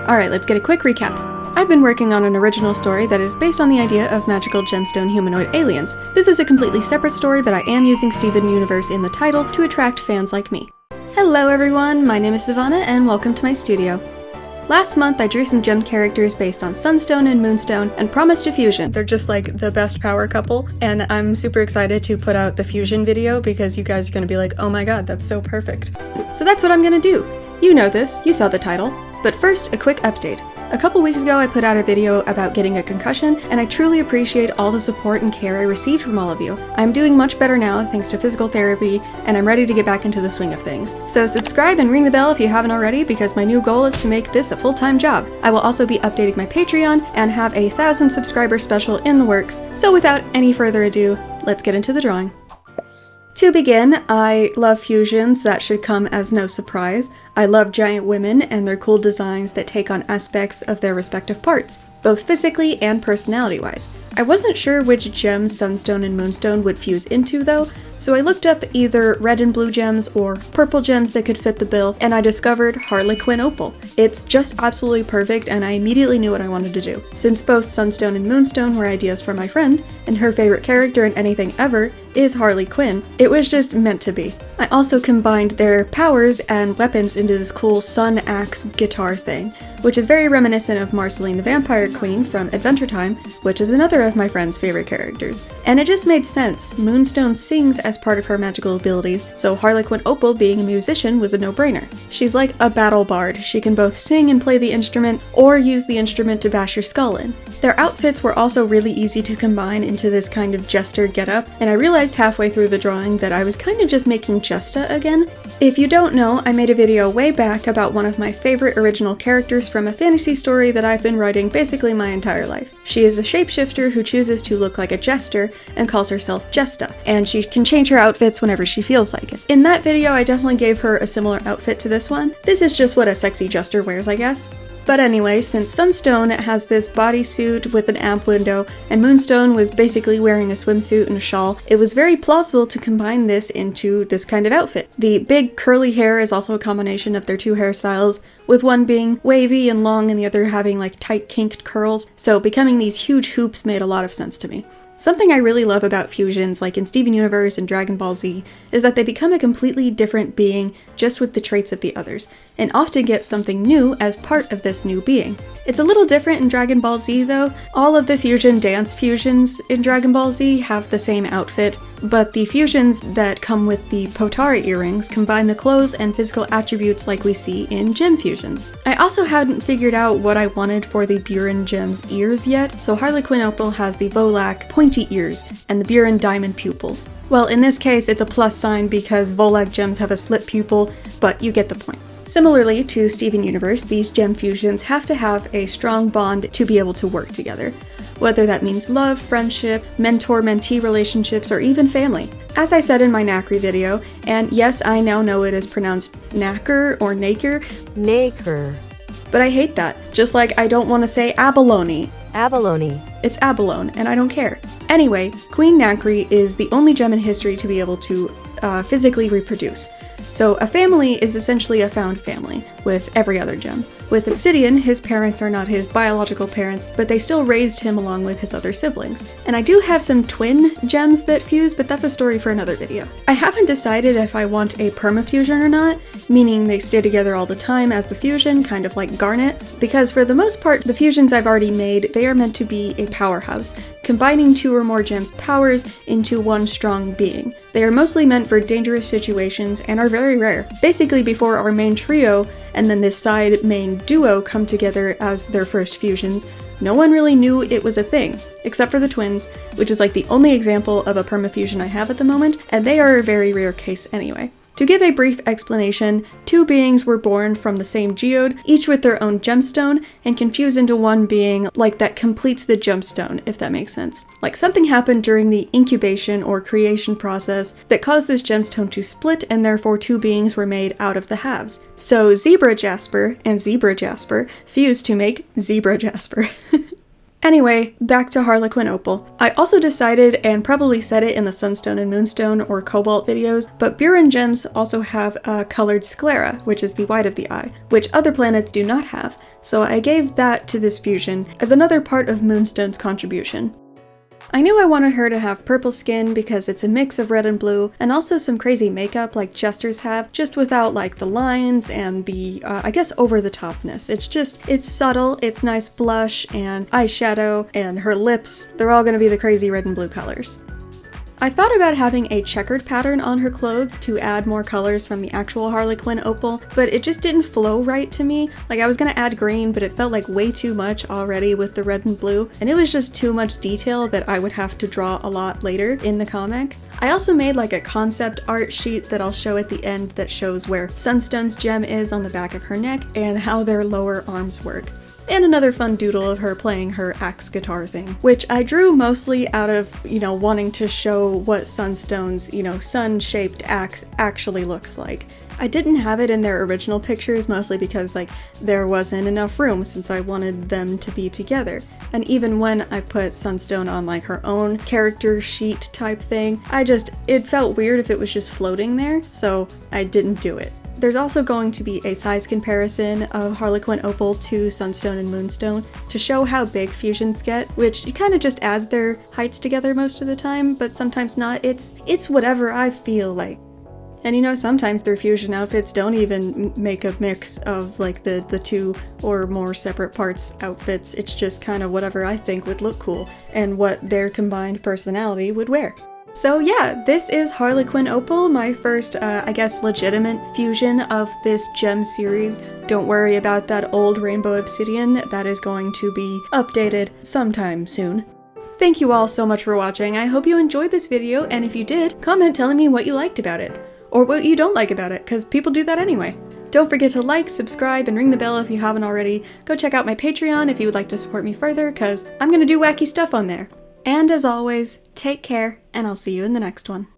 Alright, let's get a quick recap. I've been working on an original story that is based on the idea of magical gemstone humanoid aliens. This is a completely separate story, but I am using Steven Universe in the title to attract fans like me. Hello everyone, my name is Sivana and welcome to my studio. Last month I drew some gem characters based on Sunstone and Moonstone and promised a fusion. They're just like the best power couple, and I'm super excited to put out the fusion video because you guys are gonna be like, oh my god, that's so perfect. So that's what I'm gonna do. You know this, you saw the title. But first, a quick update. A couple weeks ago I put out a video about getting a concussion, and I truly appreciate all the support and care I received from all of you. I'm doing much better now thanks to physical therapy, and I'm ready to get back into the swing of things. So subscribe and ring the bell if you haven't already, because my new goal is to make this a full-time job. I will also be updating my Patreon and have a 1,000 subscriber special in the works. So without any further ado, let's get into the drawing. To begin, I love fusions, that should come as no surprise. I love giant women and their cool designs that take on aspects of their respective parts, both physically and personality-wise. I wasn't sure which gems Sunstone and Moonstone would fuse into though, so I looked up either red and blue gems or purple gems that could fit the bill, and I discovered Harlequin Opal. It's just absolutely perfect, and I immediately knew what I wanted to do. Since both Sunstone and Moonstone were ideas from my friend, and her favorite character in anything ever is Harley Quinn, it was just meant to be. I also combined their powers and weapons into this cool sun axe guitar thing, which is very reminiscent of Marceline the Vampire Queen from Adventure Time, which is another of my friend's favorite characters. And it just made sense. Moonstone sings as part of her magical abilities, so Harlequin Opal being a musician was a no-brainer. She's like a battle bard. She can both sing and play the instrument, or use the instrument to bash your skull in. Their outfits were also really easy to combine into this kind of jester getup, and I realized halfway through the drawing that I was kind of just making Justa again. If you don't know, I made a video way back about one of my favorite original characters from a fantasy story that I've been writing basically my entire life. She is a shapeshifter who chooses to look like a jester and calls herself Justa, and she can change her outfits whenever she feels like it. In that video, I definitely gave her a similar outfit to this one. This is just what a sexy jester wears, I guess. But anyway, since Sunstone has this bodysuit with an amp window, and Moonstone was basically wearing a swimsuit and a shawl, it was very plausible to combine this into this kind of outfit. The big curly hair is also a combination of their two hairstyles, with one being wavy and long and the other having like tight kinked curls, so becoming these huge hoops made a lot of sense to me. Something I really love about fusions, like in Steven Universe and Dragon Ball Z, is that they become a completely different being just with the traits of the others, and often get something new as part of this new being. It's a little different in Dragon Ball Z though. All of the fusion dance fusions in Dragon Ball Z have the same outfit, but the fusions that come with the Potara earrings combine the clothes and physical attributes like we see in gem fusions. I also hadn't figured out what I wanted for the Buren gem's ears yet, so Harlequin Opal has the Volak pointy ears and the Buren diamond pupils. Well, in this case it's a plus sign because Volak gems have a slit pupil, but you get the point. Similarly to Steven Universe, these gem fusions have to have a strong bond to be able to work together, whether that means love, friendship, mentor-mentee relationships, or even family. As I said in my Nacre video, and yes, I now know it is pronounced Knacker or Naker. Naker. But I hate that, just like I don't want to say abalone. Abalone. It's abalone, and I don't care. Anyway, Queen Nacre is the only gem in history to be able to physically reproduce. So a family is essentially a found family, with every other gem. With Obsidian, his parents are not his biological parents, but they still raised him along with his other siblings. And I do have some twin gems that fuse, but that's a story for another video. I haven't decided if I want a permafusion or not, meaning they stay together all the time as the fusion, kind of like Garnet, because for the most part, the fusions I've already made, they are meant to be a powerhouse, combining two or more gems' powers into one strong being. They are mostly meant for dangerous situations and are very rare. Basically, before our main trio and then this side main duo come together as their first fusions, no one really knew it was a thing, except for the twins, which is like the only example of a permafusion I have at the moment, and they are a very rare case anyway. To give a brief explanation, two beings were born from the same geode, each with their own gemstone, and can fuse into one being like that completes the gemstone, if that makes sense. Like something happened during the incubation or creation process that caused this gemstone to split, and therefore two beings were made out of the halves. So Zebra Jasper and Zebra Jasper fused to make Zebra Jasper. Anyway, back to Harlequin Opal. I also decided, and probably said it in the Sunstone and Moonstone or Cobalt videos, but Buren gems also have a colored sclera, which is the white of the eye, which other planets do not have. so I gave that to this fusion as another part of Moonstone's contribution. I knew I wanted her to have purple skin because it's a mix of red and blue, and also some crazy makeup like jesters have, just without like the lines and the, I guess, over-the-topness. It's subtle, it's nice blush and eyeshadow, and her lips, they're all gonna be the crazy red and blue colors. I thought about having a checkered pattern on her clothes to add more colors from the actual Harlequin Opal, but it just didn't flow right to me. Like, I was gonna add green, but it felt like way too much already with the red and blue, and it was just too much detail that I would have to draw a lot later in the comic. I also made like a concept art sheet that I'll show at the end that shows where Sunstone's gem is on the back of her neck and how their lower arms work. And another fun doodle of her playing her axe guitar thing, which I drew mostly out of, wanting to show what Sunstone's, sun-shaped axe actually looks like. I didn't have it in their original pictures, mostly because, there wasn't enough room since I wanted them to be together. And even when I put Sunstone on, her own character sheet type thing, it felt weird if it was just floating there, so I didn't do it. There's also going to be a size comparison of Harlequin Opal to Sunstone and Moonstone to show how big fusions get, which kind of just adds their heights together most of the time, but sometimes not. It's whatever I feel like. And sometimes their fusion outfits don't even make a mix of the two or more separate parts outfits. It's just kind of whatever I think would look cool and what their combined personality would wear. So yeah, this is Harlequin Opal, my first, legitimate fusion of this gem series. Don't worry about that old rainbow obsidian, that is going to be updated sometime soon. Thank you all so much for watching. I hope you enjoyed this video, and if you did, comment telling me what you liked about it. Or what you don't like about it, because people do that anyway. Don't forget to like, subscribe, and ring the bell if you haven't already. Go check out my Patreon if you would like to support me further, because I'm gonna do wacky stuff on there. And as always, take care, and I'll see you in the next one.